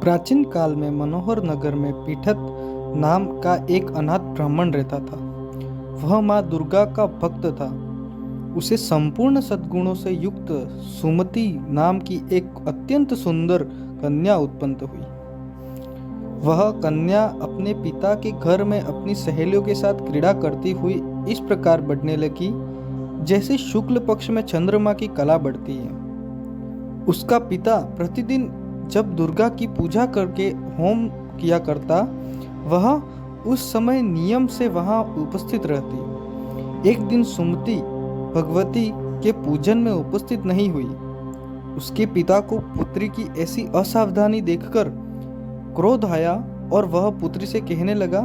प्राचीन काल में मनोहर नगर में पीठत नाम का एक अनाथ ब्राह्मण रहता था। वह माँ दुर्गा का भक्त था। उसे संपूर्ण सद्गुणों से युक्त सुमति नाम की एक अत्यंत सुंदर कन्या उत्पन्न हुई। वह कन्या अपने पिता के घर में अपनी सहेलियों के साथ क्रीड़ा करती हुई इस प्रकार बढ़ने लगी जैसे शुक्ल पक्ष में चंद्रमा की कला बढ़ती है। उसका पिता प्रतिदिन जब दुर्गा की पूजा करके होम किया करता, वह उस समय नियम से वहां उपस्थित रहती। एक दिन सुमति भगवती के पूजन में उपस्थित नहीं हुई। उसके पिता को पुत्री की ऐसी असावधानी देखकर क्रोध आया और वह पुत्री से कहने लगा,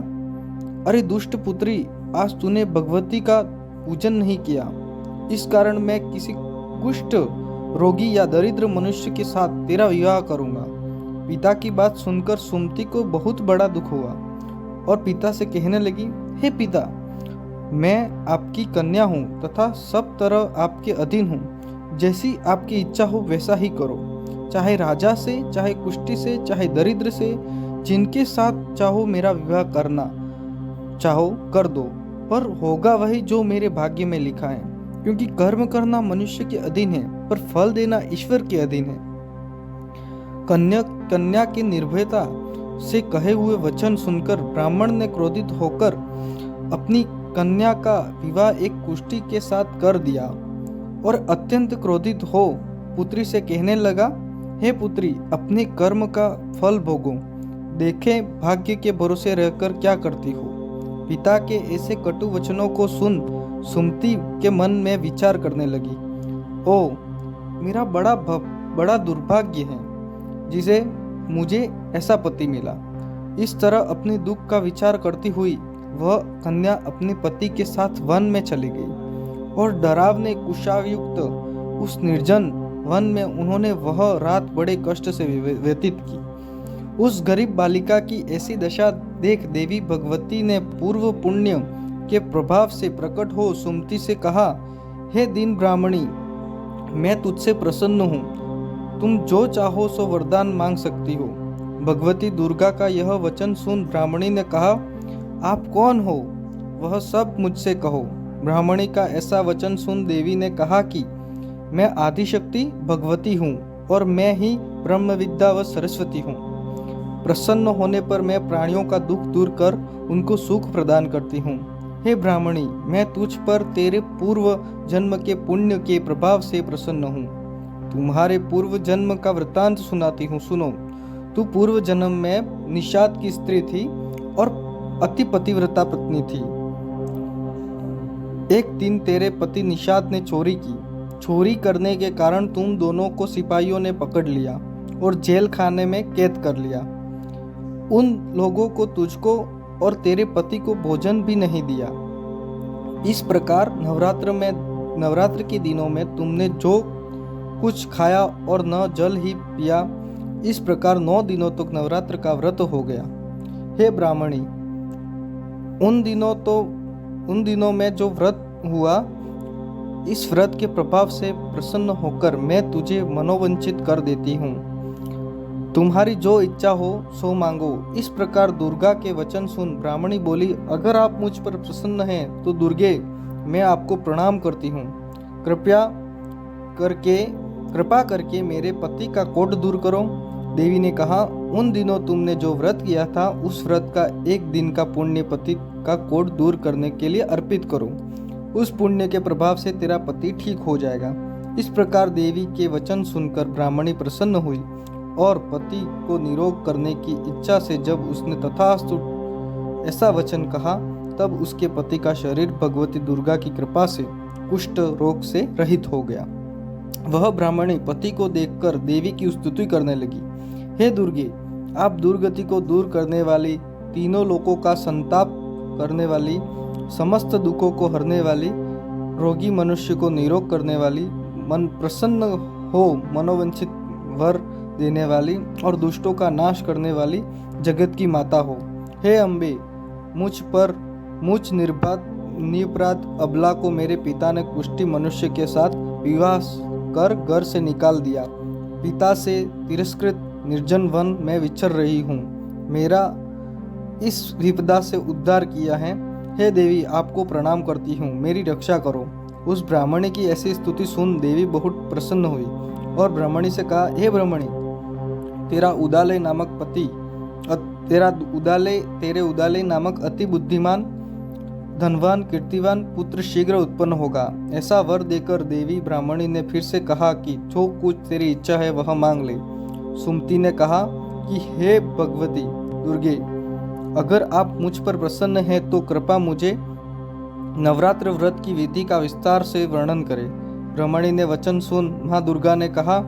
अरे दुष्ट पुत्री, आज तूने भगवती का पूजन नहीं किया, इस कारण मैं किसी कुष्ठ रोगी या दरिद्र मनुष्य के साथ तेरा विवाह करूंगा। पिता की बात सुनकर सुमति को बहुत बड़ा दुख हुआ और पिता से कहने लगी, हे पिता, मैं आपकी कन्या हूँ तथा सब तरह आपके अधीन हूँ। जैसी आपकी इच्छा हो वैसा ही करो, चाहे राजा से, चाहे कुष्ठी से, चाहे दरिद्र से, जिनके साथ चाहो मेरा विवाह करना चाहो कर दो, पर होगा वही जो मेरे भाग्य में लिखा है, क्योंकि कर्म करना मनुष्य के अधीन है पर फल देना ईश्वर के अधीन है। कन्या की निर्भयता से कहे हुए वचन सुनकर ब्राह्मण ने क्रोधित होकर अपनी कन्या का विवाह एक कुष्ठी के साथ कर दिया और अत्यंत क्रोधित हो पुत्री से कहने लगा, हे पुत्री, अपने कर्म का फल भोगो, देखें भाग्य के भरोसे रहकर क्या करती हो। पिता के ऐसे कटु वचनों को सुन सुमति के मन में विचार करने लगी, ओ मेरा बड़ा दुर्भाग्य है जिसे मुझे ऐसा पति मिला। इस तरह अपने दुख का विचार करती हुई वह कन्या अपने पति के साथ वन में चली गई और डरावने कुशायुक्त उस निर्जन वन में उन्होंने वह रात बड़े कष्ट से व्यतीत की। उस गरीब बालिका की ऐसी दशा देख देवी भगवती ने पूर्व पुण्य के प्रभाव से प्रकट हो सुमति से कहा, हे दीन ब्राह्मणी, मैं तुझसे प्रसन्न हूँ, तुम जो चाहो सो वरदान मांग सकती हो। भगवती दुर्गा का यह वचन सुन ब्राह्मणी ने कहा, आप कौन हो, वह सब मुझसे कहो। ब्राह्मणी का ऐसा वचन सुन देवी ने कहा कि मैं आदिशक्ति भगवती हूँ और मैं ही ब्रह्म विद्या व सरस्वती हूँ। प्रसन्न होने पर मैं प्राणियों का दुख दूर कर उनको सुख प्रदान करती हूँ। हे ब्राह्मणी, मैं तुझ पर तेरे पूर्व जन्म के पुण्य के प्रभाव से प्रसन्न हूँ। तुम्हारे पूर्व जन्म का वृत्तांत सुनाती हूँ, सुनो। तू पूर्व जन्म में निषाद की स्त्री थी और अति पतिव्रता पत्नी थी। एक दिन तेरे पति निषाद ने चोरी की। चोरी करने के कारण तुम दोनों को सिपाहियों ने पकड़ लिया और जेल खाने में कैद कर लिया। उन लोगों को तुझको और तेरे पति को भोजन भी नहीं दिया। इस प्रकार नवरात्र के दिनों में तुमने जो कुछ खाया और न जल ही पिया, इस प्रकार 9 दिनों तक नवरात्र का व्रत हो गया। हे ब्राह्मणी, उन दिनों में जो व्रत हुआ, इस व्रत के प्रभाव से प्रसन्न होकर मैं तुझे मनोवंचित कर देती हूँ। तुम्हारी जो इच्छा हो सो मांगो। इस प्रकार दुर्गा के वचन सुन ब्राह्मणी बोली, अगर आप मुझ पर प्रसन्न हैं तो दुर्गे, मैं आपको प्रणाम करती हूँ। कृपा करके मेरे पति का कोढ़ दूर करो। देवी ने कहा, उन दिनों तुमने जो व्रत किया था उस व्रत का एक दिन का पुण्य पति का कोढ़ दूर करने के लिए अर्पित करो। उस पुण्य के प्रभाव से तेरा पति ठीक हो जाएगा। इस प्रकार देवी के वचन सुनकर ब्राह्मणी प्रसन्न हुई और पति को निरोग करने की इच्छा से जब उसने तथास्तु ऐसा वचन कहा, तब उसके पति का शरीर भगवती दुर्गा की कृपा से कुष्ठ रोग से रहित हो गया। वह ब्राह्मणी पति को देखकर देवी की स्तुति करने लगी, हे दुर्गे, आप दुर्गति को दूर करने वाली, तीनों लोकों का संताप करने वाली, समस्त दुखों को हरने वाली, रोगी मनुष्य को निरोग करने वाली, मन प्रसन्न हो मनोवंचित वर देने वाली और दुष्टों का नाश करने वाली जगत की माता हो। हे अम्बे, मुझ निरपराध अबला को मेरे पिता ने कुष्ठी मनुष्य के साथ विवाह कर घर से निकाल दिया। पिता से तिरस्कृत निर्जन वन में विचर रही हूँ। मेरा इस विपदा से उद्धार किया है। हे देवी, आपको प्रणाम करती हूँ, मेरी रक्षा करो। उस ब्राह्मणी की ऐसी स्तुति सुन देवी बहुत प्रसन्न हुई और ब्राह्मणी से कहा, हे ब्राह्मणी, तेरे उदाले नामक अति बुद्धिमान, धनवान, कीर्तिवान पुत्र शीघ्र उत्पन्न होगा। ऐसा वर देकर देवी ब्राह्मणी ने फिर से कहा कि जो कुछ तेरी इच्छा है वह मांग ले। सुमति ने कहा कि हे भगवती दुर्गे, अगर आप मुझ पर प्रसन्न हैं तो कृपा मुझे नवरात्र व्रत की विधि का विस्तार से वर्णन करें। ब्राह्मणी ने वचन सुन माँ दुर्गा ने कहा,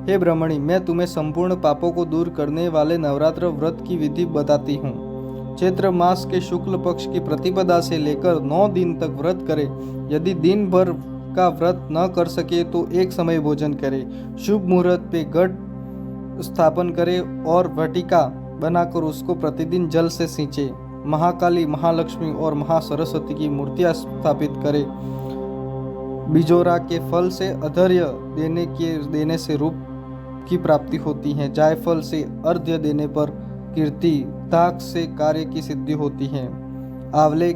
हे ब्राह्मणी, मैं तुम्हें संपूर्ण पापों को दूर करने वाले नवरात्र व्रत की विधि बताती हूँ। चैत्र मास के शुक्ल पक्ष की प्रतिपदा से लेकर 9 दिन तक व्रत करे। यदि दिन भर का व्रत न कर सके तो एक समय भोजन करे। शुभ मुहूर्त पे घट स्थापन करे और वाटिका बनाकर उसको प्रतिदिन जल से सींचे। महाकाली, महालक्ष्मी और महासरस्वती की मूर्तियां स्थापित करे। बिजोरा के फल से अधर्य देने से रूप की प्राप्ति होती है। जायफल से अर्घ्य देने पर कीर्ति, दाख से कार्य की सिद्धि होती है। आंवले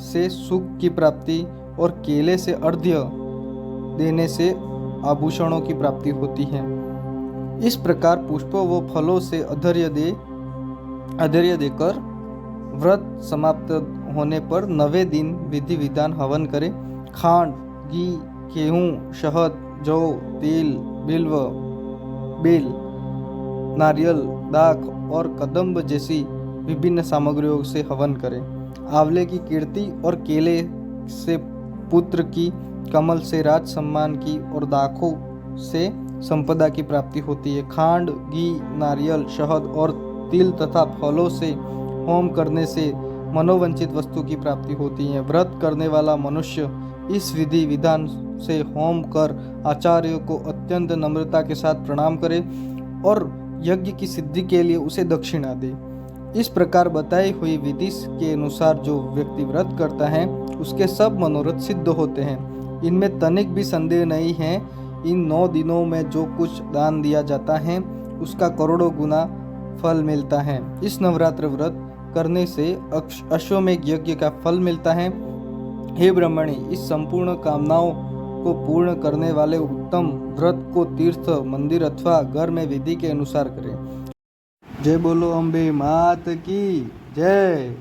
से सुख की प्राप्ति और केले से अर्घ्य देने से आभूषणों की प्राप्ति होती है। इस प्रकार पुष्पों व फलों से अधर्य देकर व्रत समाप्त होने पर 9वें दिन विधि विधान हवन करें। खांड, घी, गेहूं, शहद, जौ, तिल, बिल्व, बेल, नारियल, दाख और कदम्ब जैसी विभिन्न सामग्रियों से हवन करें। आंवले की कीर्ति और केले से पुत्र की, कमल से राज सम्मान की और दाखों से संपदा की प्राप्ति होती है। खांड, घी, नारियल, शहद और तिल तथा फलों से होम करने से मनोवंचित वस्तु की प्राप्ति होती है। व्रत करने वाला मनुष्य इस विधि विधान से होम कर आचार्य को अत्यंत नम्रता के साथ प्रणाम करे और यज्ञ की सिद्धि के लिए उसे दक्षिणा दे। इस प्रकार बताई हुई विधि के अनुसार जो व्यक्ति व्रत करता है उसके सब मनोरथ सिद्ध होते हैं। इनमें तनिक भी संदेह नहीं है। इन 9 दिनों में जो कुछ दान दिया जाता है उसका करोड़ों गुना फल मिलता है। इस नवरात्र व्रत करने से अश्वमेध यज्ञ का फल मिलता है। हे ब्राह्मणी, इस संपूर्ण कामनाओं को पूर्ण करने वाले उत्तम व्रत को तीर्थ, मंदिर अथवा घर में विधि के अनुसार करें। जय बोलो अम्बे मात की जय।